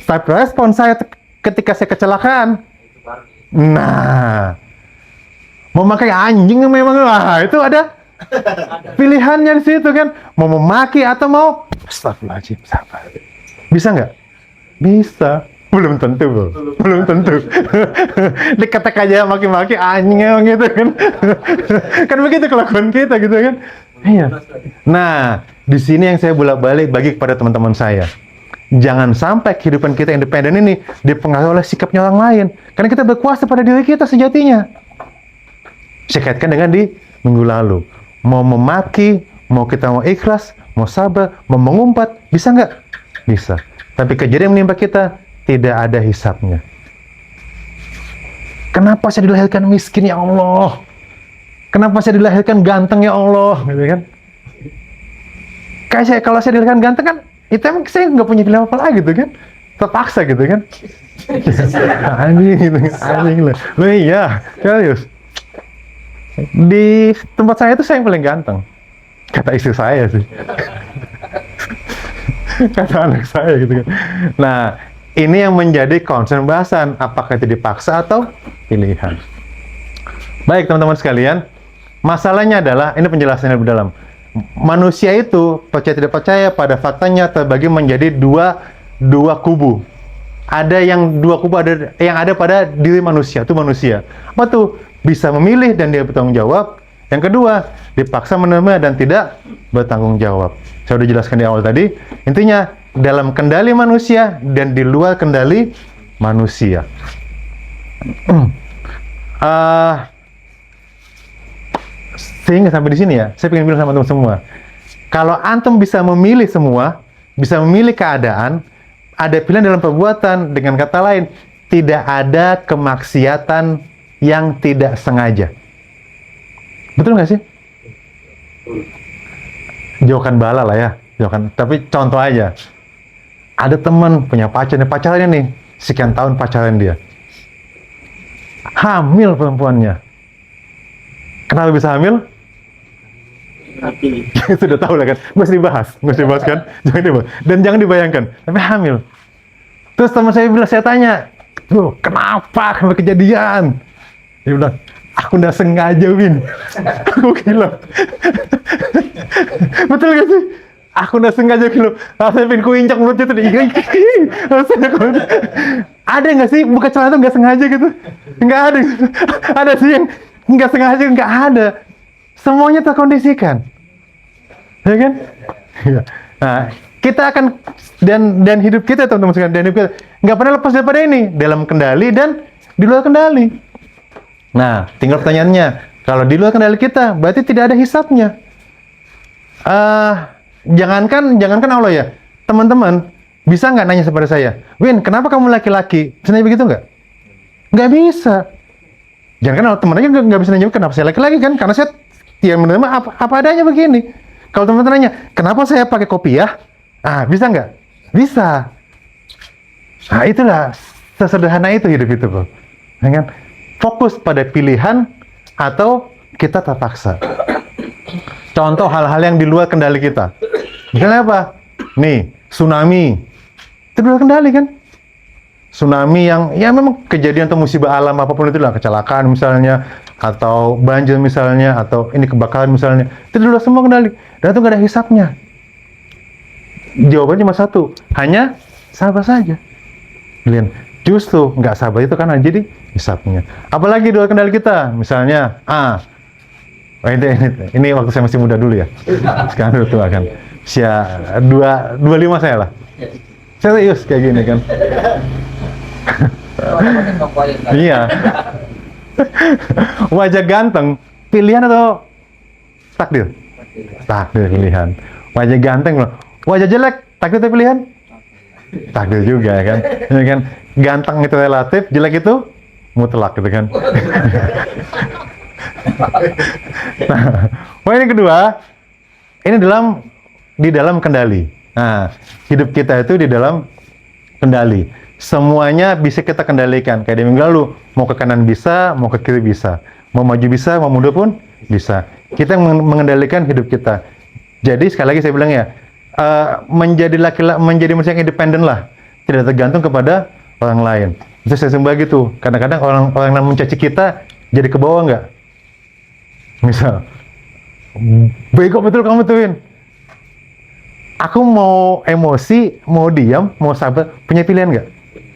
Tapi respon saya ketika saya kecelakaan, nah, memakai anjing memang, itu ada pilihannya di situ kan. Mau memaki atau mau astagfirullahaladzim, sabar. Bisa nggak? Bisa. Belum tentu, bro. Belum tentu. Diketek aja maki-maki anjing emang gitu kan. Kan begitu kelakuan kita gitu kan. Iya. Nah, di sini yang saya bolak-balik bagi kepada teman-teman saya. Jangan sampai kehidupan kita independen ini dipengaruhi oleh sikapnya orang lain. Karena kita berkuasa pada diri kita sejatinya. Saya kaitkan dengan di minggu lalu. Mau memaki, mau kita mau ikhlas, mau sabar, mau mengumpat, bisa nggak? Bisa. Tapi kejadian yang menimpa kita tidak ada hisapnya. Kenapa saya dilahirkan miskin ya Allah? Kenapa saya dilahirkan ganteng ya Allah? Gitu kan? Kayak kalau saya dilahirkan ganteng kan, itu emang saya nggak punya pilihan apa lagi gitu kan? Terpaksa gitu kan? Anjing gitu, anjing loh. Loh iya, serius. Di tempat saya itu saya yang paling ganteng. Kata istri saya sih. Kata anak saya gitu kan. Nah, ini yang menjadi concern bahasan, apakah itu dipaksa atau pilihan. Baik teman-teman sekalian, masalahnya adalah, ini penjelasannya lebih dalam. Manusia itu, percaya tidak percaya, pada faktanya terbagi menjadi dua kubu. Ada yang dua kubu, ada yang ada pada diri manusia, itu manusia. Apa tuh? Bisa memilih dan dia bertanggung jawab. Yang kedua, dipaksa menerima dan tidak bertanggung jawab. Saya sudah jelaskan di awal tadi. Intinya, dalam kendali manusia dan di luar kendali manusia. Sehingga sampai di sini ya, saya ingin bilang sama teman semua. Kalau antum bisa memilih semua, bisa memilih keadaan, ada pilihan dalam perbuatan, dengan kata lain, tidak ada kemaksiatan yang tidak sengaja. Betul nggak sih? Jauhkan bala lah ya, jauhkan. Tapi contoh aja, ada teman punya pacarnya nih, sekian tahun pacaran dia, hamil perempuannya. Kenapa bisa hamil? Sudah tahu lah kan, nggak usah dibahas kan, jangan dibahas. Dan jangan dibayangkan, tapi hamil. Terus teman saya bilang, saya tanya, tuh kenapa kejadian? Dia bilang, aku nggak sengaja, Win. Aku bilang, betul gak sih? Aku nggak sengaja gitu. Saya pengen kuincak mulutnya tuh. Ada nggak sih buka celana tuh nggak sengaja gitu? Nggak ada. Ada sih yang nggak sengaja, nggak ada. Semuanya terkondisikan, ya kan? Nah, kita akan dan hidup kita teman-teman sekalian, dan hidup kita nggak pernah lepas daripada ini, dalam kendali dan di luar kendali. Nah, tinggal pertanyaannya, kalau di luar kendali kita, berarti tidak ada hisapnya. Jangankan Allah ya, teman-teman bisa nggak nanya kepada saya, Win, kenapa kamu laki-laki? Bisa nanya begitu nggak? Nggak bisa. Jangan teman aja nggak bisa nanya kenapa saya laki-laki kan? Karena saya yang menerima apa adanya begini. Kalau teman-teman nanya, kenapa saya pakai kopiah? Bisa nggak? Bisa. Nah, itulah sesederhana itu hidup itu, bro. Ya kan? Fokus pada pilihan atau kita terpaksa. Contoh hal-hal yang di luar kendali kita. Misalnya apa? Nih, tsunami. Itu di luar kendali kan? Tsunami yang ya memang kejadian atau musibah alam apapun itu lah, kecelakaan misalnya, atau banjir misalnya, atau ini kebakaran misalnya, itu dulu semua kendali, dan itu nggak ada hisapnya. Jawabannya cuma satu, hanya sabar saja. Lihat, justru nggak sabar itu karena jadi hisapnya. Apalagi di luar kendali kita, misalnya, ini waktu saya masih muda dulu ya, sekarang udah tua kan, usia 25 saya lah, serius kayak gini kan. Iya. Wajah ganteng, pilihan atau takdir? Takdir pilihan. Wajah ganteng loh. Wajah jelek, takdir atau pilihan? Takdir juga kan. Ya kan? Ganteng itu relatif, jelek itu mutlak gitu kan. Nah, poin yang kedua, ini di dalam kendali. Nah, hidup kita itu di dalam kendali. Semuanya bisa kita kendalikan. Kayak di minggu lalu, mau ke kanan bisa, mau ke kiri bisa. Mau maju bisa, mau mundur pun bisa. Kita mengendalikan hidup kita. Jadi sekali lagi saya bilang ya, menjadi manusia yang independen lah. Tidak tergantung kepada orang lain. Itu saya sembah gitu. Kadang-kadang orang yang mencaci kita, jadi ke bawah nggak? Misal, bego betul kamu tuin. Aku mau emosi, mau diam, mau sabar, punya pilihan nggak?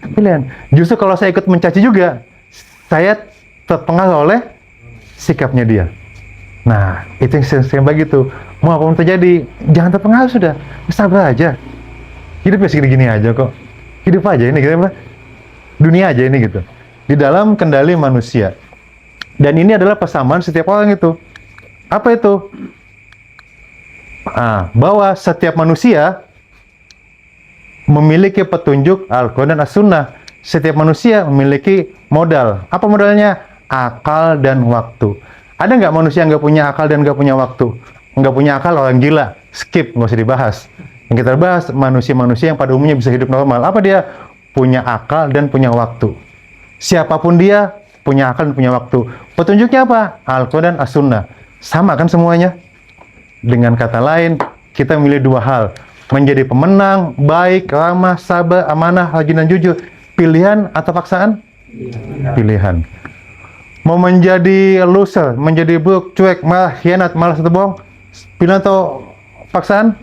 Pilihan. Justru kalau saya ikut mencaci juga, saya terpengaruh oleh sikapnya dia. Nah, itu yang saya begitu. Mau apapun terjadi, jangan terpengaruh sudah. Sabar aja. Hidup ya segini-gini aja kok. Hidup aja ini, gitu. Dunia aja ini gitu. Di dalam kendali manusia. Dan ini adalah persamaan setiap orang itu. Apa itu? bahwa setiap manusia memiliki petunjuk Al-Quran dan As-Sunnah. Setiap manusia memiliki modal. Apa modalnya? Akal dan waktu. Ada nggak manusia yang nggak punya akal dan nggak punya waktu? Nggak punya akal, orang gila. Skip, nggak usah dibahas. Yang kita bahas manusia-manusia yang pada umumnya bisa hidup normal. Apa dia? Punya akal dan punya waktu. Siapapun dia, punya akal dan punya waktu. Petunjuknya apa? Al-Quran dan As-Sunnah. Sama kan semuanya? Dengan kata lain, kita memilih dua hal. Menjadi pemenang, baik, ramah, sabar, amanah, rajin, dan jujur. Pilihan atau paksaan? Pilihan. Mau menjadi loser, menjadi buruk, cuek, malah khianat, malas atau bohong? Pilihan atau paksaan?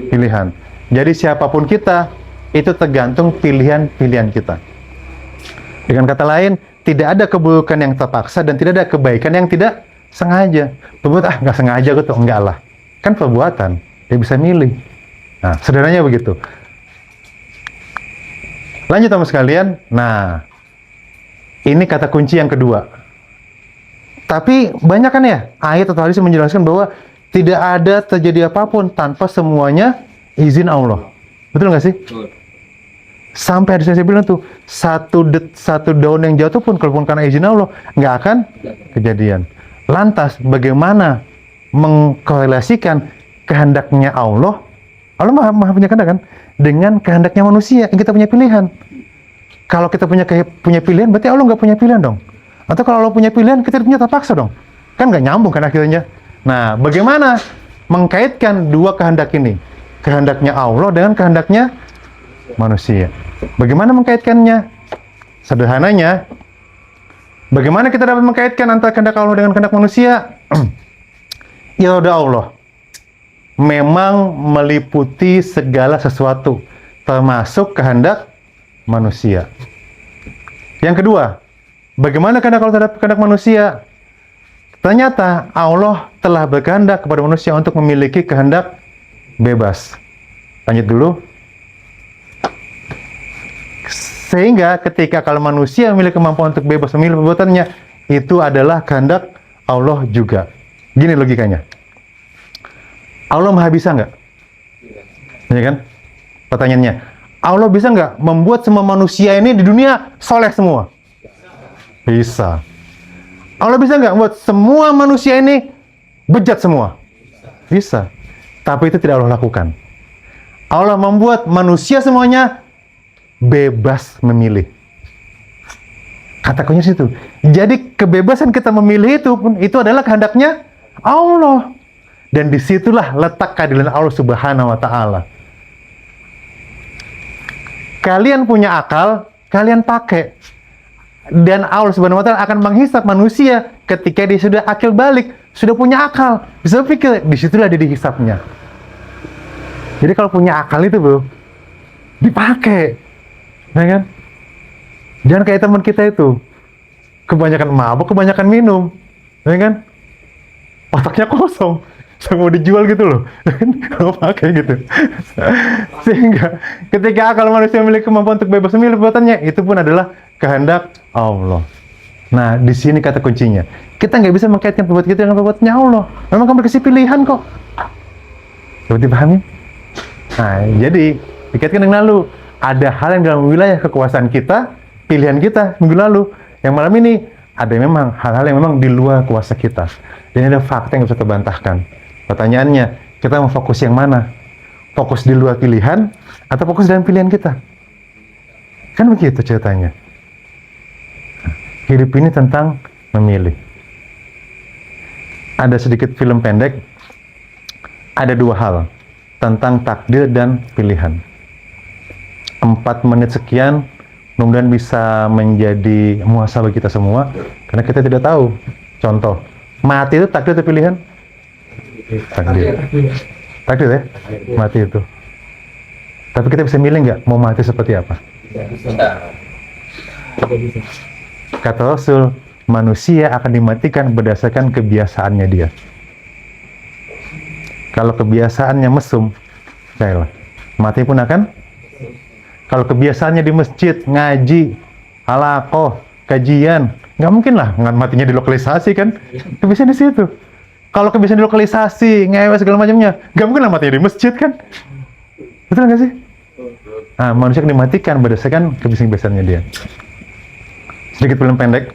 Pilihan. Jadi siapapun kita, itu tergantung pilihan-pilihan kita. Dengan kata lain, tidak ada keburukan yang terpaksa dan tidak ada kebaikan yang tidak sengaja. Berbuat, nggak sengaja gitu, enggak lah. Kan perbuatan, dia bisa milih. Nah, sederhananya begitu. Lanjut teman sekalian. Nah, ini kata kunci yang kedua. Tapi banyak kan ya ayat atau hadis yang menjelaskan bahwa tidak ada terjadi apapun tanpa semuanya izin Allah. Betul nggak sih? Betul. Sampai hadis saya bilang tuh, satu daun yang jatuh pun kalau bukan karena izin Allah, nggak akan kejadian. Lantas, bagaimana mengkorelasikan kehendaknya Allah? Allah maha punya kehendak kan? Dengan kehendaknya manusia yang kita punya pilihan. Kalau kita punya pilihan, berarti Allah nggak punya pilihan dong. Atau kalau Allah punya pilihan, kita punya terpaksa dong. Kan nggak nyambung kan akhirnya. Nah, bagaimana mengkaitkan dua kehendak ini? Kehendaknya Allah dengan kehendaknya manusia. Bagaimana mengkaitkannya? Sederhananya, bagaimana kita dapat mengkaitkan antara kehendak Allah dengan kehendak manusia? Iradah Allah memang meliputi segala sesuatu, termasuk kehendak manusia. Yang kedua, bagaimana kehendak Allah terhadap kehendak manusia? Ternyata Allah telah berkehendak kepada manusia untuk memiliki kehendak bebas. Lanjut dulu. Sehingga ketika kalau manusia memiliki kemampuan untuk bebas memilih perbuatannya, itu adalah kehendak Allah juga. Gini logikanya. Allah maha bisa nggak? Ya kan? Pertanyaannya, Allah bisa nggak membuat semua manusia ini di dunia soleh semua? Bisa. Allah bisa nggak membuat semua manusia ini bejat semua? Bisa. Tapi itu tidak Allah lakukan. Allah membuat manusia semuanya bebas memilih. Kata kuncinya situ. Jadi kebebasan kita memilih itu adalah kehendaknya Allah. Dan disitulah letak keadilan Allah Subhanahu wa Ta'ala. Kalian punya akal, kalian pakai. Dan Allah Subhanahu wa Ta'ala akan menghisap manusia ketika dia sudah akil balik, sudah punya akal, bisa pikir, disitulah dia dihisapnya. Jadi kalau punya akal itu, bro, dipakai, ya kan? Jangan kayak teman kita itu, kebanyakan mabuk, kebanyakan minum, ya kan? Otaknya kosong, mau dijual gitu loh, kalau pakai gitu. Sehingga ketika akal manusia memiliki kemampuan untuk bebas memilih perbuatannya, itu pun adalah kehendak Allah. Nah, di sini kata kuncinya. Kita nggak bisa mengkaitkan perbuatan kita dengan perbuatannya Allah. Memang kamu dikasih pilihan kok. Coba dipahami? Nah, jadi dikaitkan dengan lalu. Ada hal yang dalam wilayah kekuasaan kita, pilihan kita minggu lalu. Yang malam ini ada memang hal-hal yang memang di luar kuasa kita. Dan ada fakta yang bisa terbantahkan. Pertanyaannya, kita mau fokus yang mana? Fokus di luar pilihan atau fokus dalam pilihan kita? Kan begitu ceritanya. Hidup ini tentang memilih. Ada sedikit film pendek, ada dua hal tentang takdir dan pilihan. 4 menit sekian, mudah-mudahan bisa menjadi muhasabah kita semua, karena kita tidak tahu. Contoh, mati itu takdir atau pilihan? Takdir. Takdir ya? Mati itu. Tapi kita bisa milih nggak mau mati seperti apa? Kata Rasul, manusia akan dimatikan berdasarkan kebiasaannya dia. Kalau kebiasaannya mesum, percayalah, mati pun akan. Kalau kebiasaannya di masjid, ngaji, halaqah, kajian, nggak mungkin lah matinya di lokalisasi kan. Kebiasaan di situ. Kalau kebiasaan lokalisasi, ngewe segala macamnya, gak mungkin lah mati di masjid kan? Betul nggak sih? Nah, manusia yang dimatikan berdasarkan kebiasaan-kebiasaannya dia. Sedikit film pendek.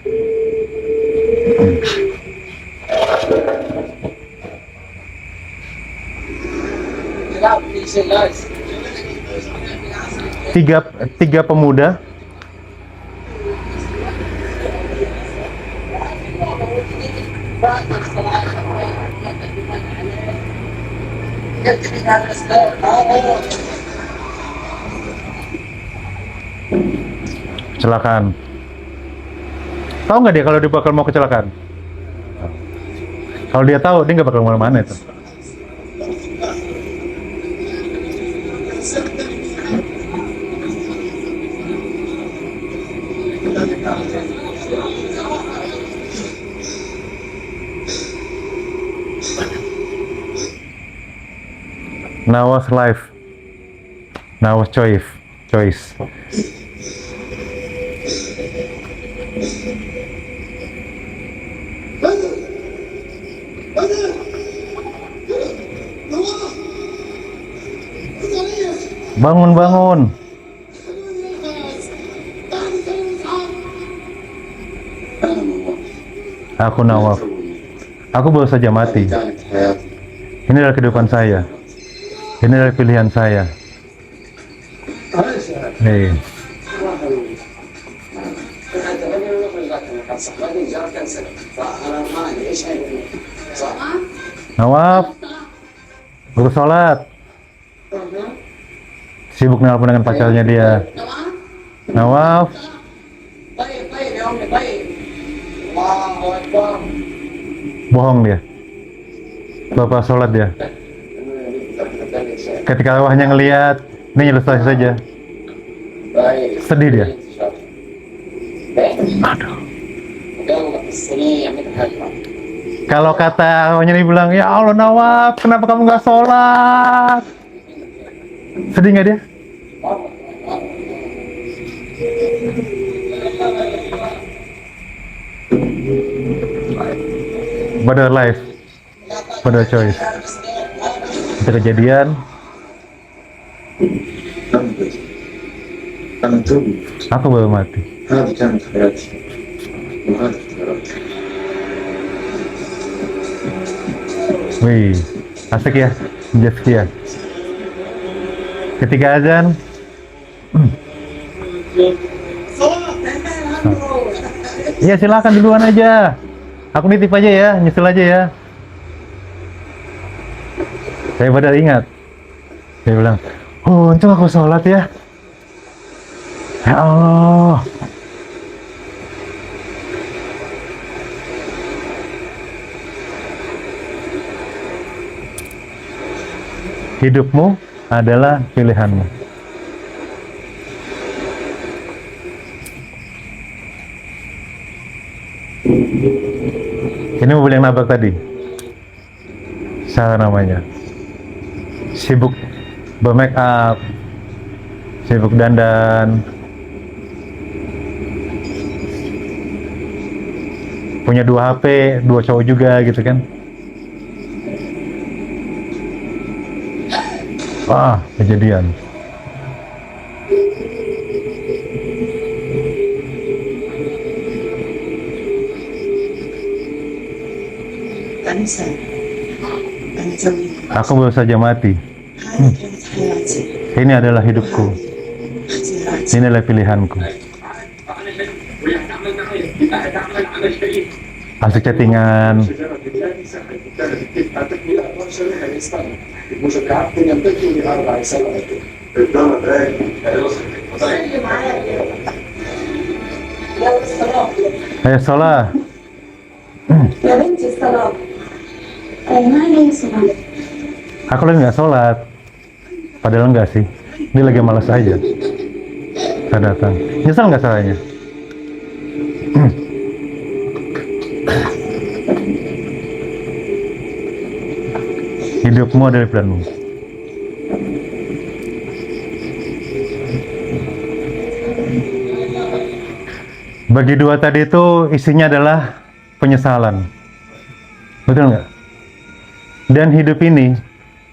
Tiga pemuda kecelakaan. Tahu nggak dia kalau dia bakal mau kecelakaan? Kalau dia tahu, dia nggak bakal kemana-mana itu. Now was life. Now was choice. Bangun. Aku Nawaf. Aku baru saja mati. Ini adalah kehidupan saya. Ini adalah pilihan saya. Hei. Nawaf, baru sholat. Sibuk nelpon dengan pacarnya dia. Nawaf. Bohong dia. Bapak sholat dia. Ketika wahnya ngelihat, ini selesai saja. Sedih dia. Aduh. Kalau kata awalnya dia bilang, ya Allah Nawaf, kenapa kamu nggak sholat? Sedih nggak dia? Better life, better choice. Itu kejadian. Aku baru mati. Wih, asik ya, jet ski ya. Ketika azan, iya silakan duluan aja. Aku nitip aja ya, nyusul aja ya. Saya pada ingat. Saya bilang, oh untung aku sholat ya. Ya Allah. Hidupmu adalah pilihanmu. Ini mobil yang nabrak tadi. Salah namanya. Sibuk bermake up, sibuk dandan, punya 2 HP, 2 cowok juga gitu kan. Wah, kejadian. Aku baru saja mati. Ini adalah hidupku. Ini adalah pilihanku. Asik chattingan. Ayo sholat. Aku lagi nggak sholat. Padahal enggak sih. Dia lagi malas aja. Saya datang. Nyesal nggak salahnya? Hidupmu adalah pilihanmu. Bagi 2 tadi itu isinya adalah penyesalan. Betul nggak? Dan hidup ini,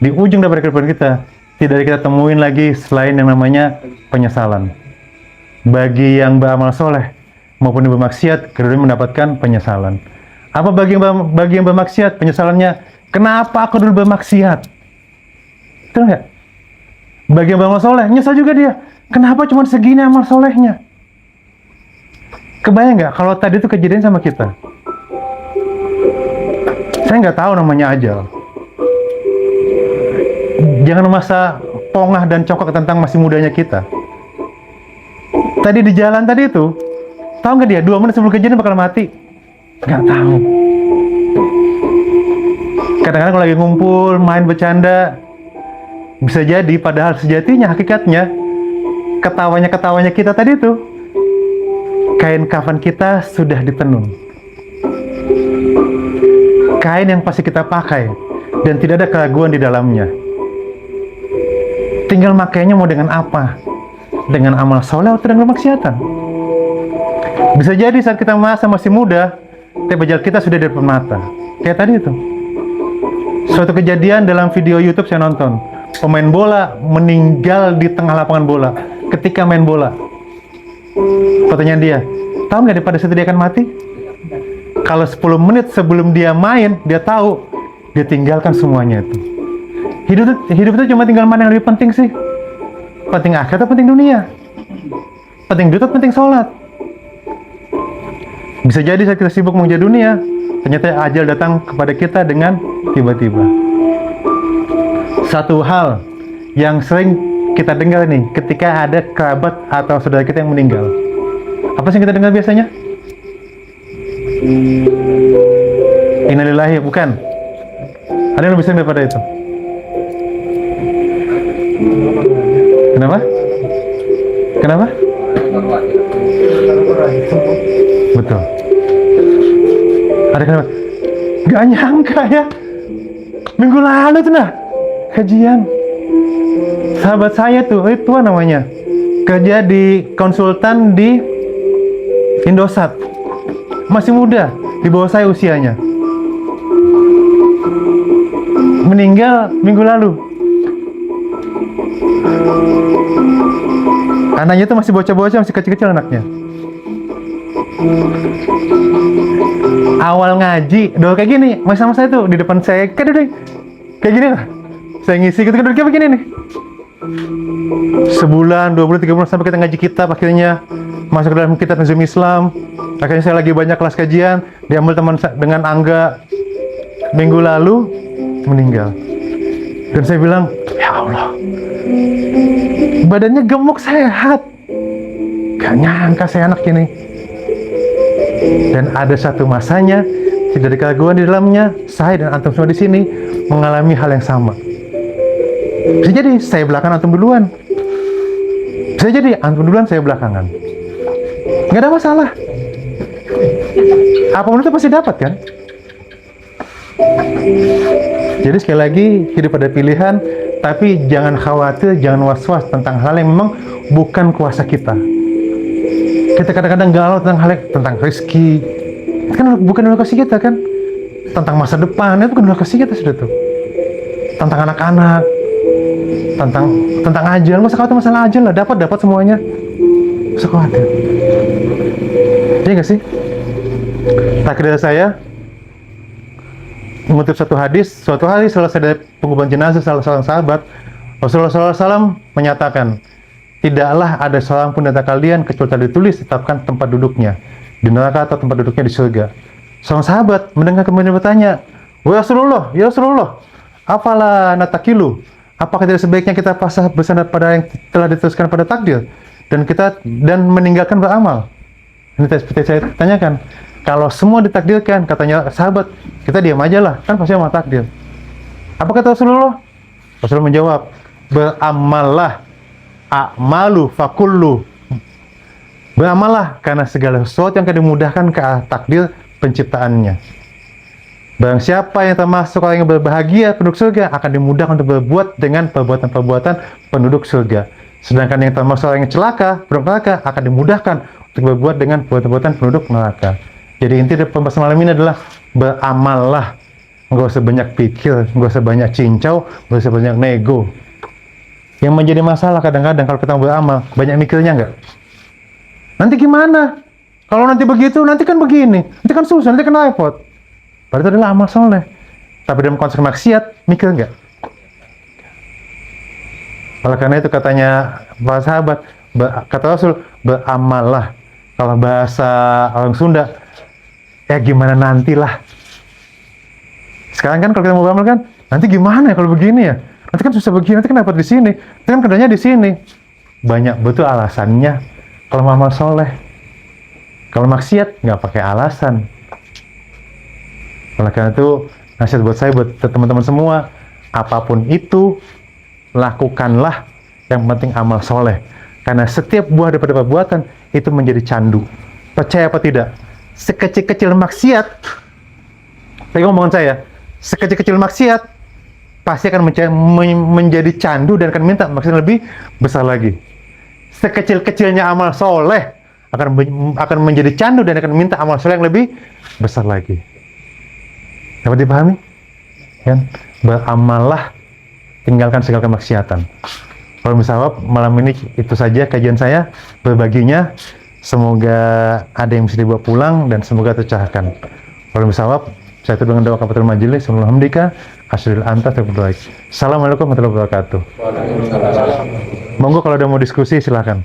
di ujung daripada kehidupan kita, tidak kita temuin lagi selain yang namanya penyesalan. Bagi yang beramal soleh maupun yang bermaksiat, keduanya mendapatkan penyesalan. Apa bagi yang bermaksiat? Penyesalannya, kenapa aku dulu bermaksiat? Betul nggak? Bagi yang beramal soleh, nyesal juga dia. Kenapa cuma segini amal solehnya? Kebayang nggak kalau tadi itu kejadian sama kita? Saya nggak tahu namanya ajal. Jangan masa pongah dan congkak tentang masih mudanya kita. Tadi di jalan tadi itu, tahu nggak dia 2 menit sebelum kejadian bakal mati? Nggak tahu. Kadang-kadang kalau lagi ngumpul, main bercanda, bisa jadi padahal sejatinya, hakikatnya, ketawanya kita tadi itu, kain kafan kita sudah ditenun. Kain yang pasti kita pakai, dan tidak ada keraguan di dalamnya. Tinggal makainya mau dengan apa? Dengan amal soleh atau dengan kemaksiatan? Bisa jadi saat kita masih muda, tapi ajal kita sudah di depan mata. Kayak tadi itu. Suatu kejadian dalam video YouTube saya nonton. Pemain bola meninggal di tengah lapangan bola ketika main bola. Pertanyaan dia, tahu nggak pada saat dia akan mati? Kalau 10 menit sebelum dia main, dia tahu dia tinggalkan semuanya itu. Hidup itu cuma tinggal mana yang lebih penting sih? Penting akhirat atau penting dunia? Penting duit atau penting sholat? Bisa jadi saat kita sibuk mengejar dunia, ternyata ajal datang kepada kita dengan tiba-tiba. Satu hal yang sering kita dengar nih, ketika ada kerabat atau saudara kita yang meninggal. Apa sih yang kita dengar biasanya? Innalillahi, bukan? Ada yang lebih sering daripada itu? Kenapa? Kenapa? Betul. Ada kenapa? Gak nyangka ya. Minggu lalu tuh nah, kajian. Sahabat saya tuh, itu namanya, kerja di konsultan di Indosat. Masih muda, di bawah saya usianya. Meninggal minggu lalu. Anaknya tuh masih bocah-bocah, masih kecil-kecil anaknya. Awal ngaji, doa kayak gini, masih sama saya tuh, di depan saya, kayak gini lah. Saya ngisi, kita duduk kayak begini nih. Sebulan, 2 bulan, 3 bulan, sampai kita ngaji kitab, akhirnya masuk ke dalam kitab Nuzum Islam. Akhirnya saya lagi banyak kelas kajian, diambil teman dengan Angga. Minggu lalu, meninggal. Dan saya bilang, ya Allah, badannya gemuk, sehat. Gak nyangka saya anak ini. Dan ada satu masanya, tidak ada keraguan di dalamnya, saya dan antum semua di sini mengalami hal yang sama. Bisa jadi saya belakangan, antum duluan. Bisa jadi antum duluan, saya belakangan. Nggak ada masalah. Apapun itu pasti dapat kan? Jadi sekali lagi, hidup ada pilihan, tapi jangan khawatir, jangan was-was tentang hal yang memang bukan kuasa kita. Kita kadang-kadang galau tentang rezeki. Itu kan bukan dalam kuasa kita kan? Tentang masa depan, itu bukan dalam kuasa kita sudah tuh. Tentang anak-anak, tentang ajal, masa khawatir masalah ajal lah, dapat semuanya. Masa khawatir. Iya nggak sih? Takdir saya mengutip satu hadis, suatu hari selesai dari penguburan jenazah salah seorang sahabat, Rasulullah SAW menyatakan, tidaklah ada seorang pun di antara kalian kecuali telah ditulis tetapkan tempat duduknya di neraka atau tempat duduknya di surga. Seorang sahabat mendengar kemudian bertanya, ya Rasulullah, apalah natakilu? Apakah tidak sebaiknya kita pasrah bersandar pada yang telah dituliskan pada takdir dan meninggalkan beramal? Ini seperti saya tanyakan, kalau semua ditakdirkan, katanya sahabat, kita diam aja lah, kan pasti sama takdir. Apa kata Rasulullah? Rasulullah menjawab, beramallah, a'malu fakullu. Beramallah, karena segala sesuatu yang akan dimudahkan ke arah takdir penciptaannya. Barang siapa yang termasuk orang yang berbahagia, penduduk surga, akan dimudahkan untuk berbuat dengan perbuatan-perbuatan penduduk surga. Sedangkan yang termasuk orang yang celaka, penduduk neraka, akan dimudahkan untuk berbuat dengan perbuatan-perbuatan penduduk neraka. Jadi inti dari pembahasan malam ini adalah beramallah. nggak usah banyak pikir, nggak usah banyak cincau, nggak usah banyak nego. Yang menjadi masalah kadang-kadang kalau kita beramal, banyak mikirnya nggak? Nanti gimana? Kalau nanti begitu, nanti kan begini, nanti kan susah, nanti kan repot. Padahal itu adalah amal soleh. Tapi dalam konteks maksiat, mikir nggak? Oleh karena itu katanya para sahabat, kata Rasul, beramallah. Kalau bahasa orang Sunda, ya gimana nantilah. Sekarang kan kalau kita mau beramal kan, nanti gimana ya kalau begini ya? Nanti kan susah begini, nanti kan dapat di sini, nanti kan kerjanya di sini. Banyak betul alasannya kalau amal soleh. Kalau maksiat nggak pakai alasan. Oleh karena itu nasihat buat saya, buat teman-teman semua, apapun itu lakukanlah, yang penting amal soleh. Karena setiap buah daripada perbuatan itu menjadi candu. Percaya apa tidak? Sekecil-kecil maksiat, tadi ngomongan saya, sekecil-kecil maksiat pasti akan menjadi candu dan akan minta maksiat lebih besar lagi. Sekecil-kecilnya amal soleh akan menjadi candu dan akan minta amal soleh yang lebih besar lagi. Dapat dipahami? Kan? Beramallah, tinggalkan segala kemaksiatan. Kalau misalnya malam ini itu saja kajian saya, berbaginya. Semoga ada yang bisa dibawa pulang dan semoga tercerahkan. Kalau misalnya saya tutup dengan doa kafatul majelis. Alhamdulillah, asyhadu an la ilaha illallah. Assalamualaikum warahmatullahi wabarakatuh. Monggo kalau ada mau diskusi silakan.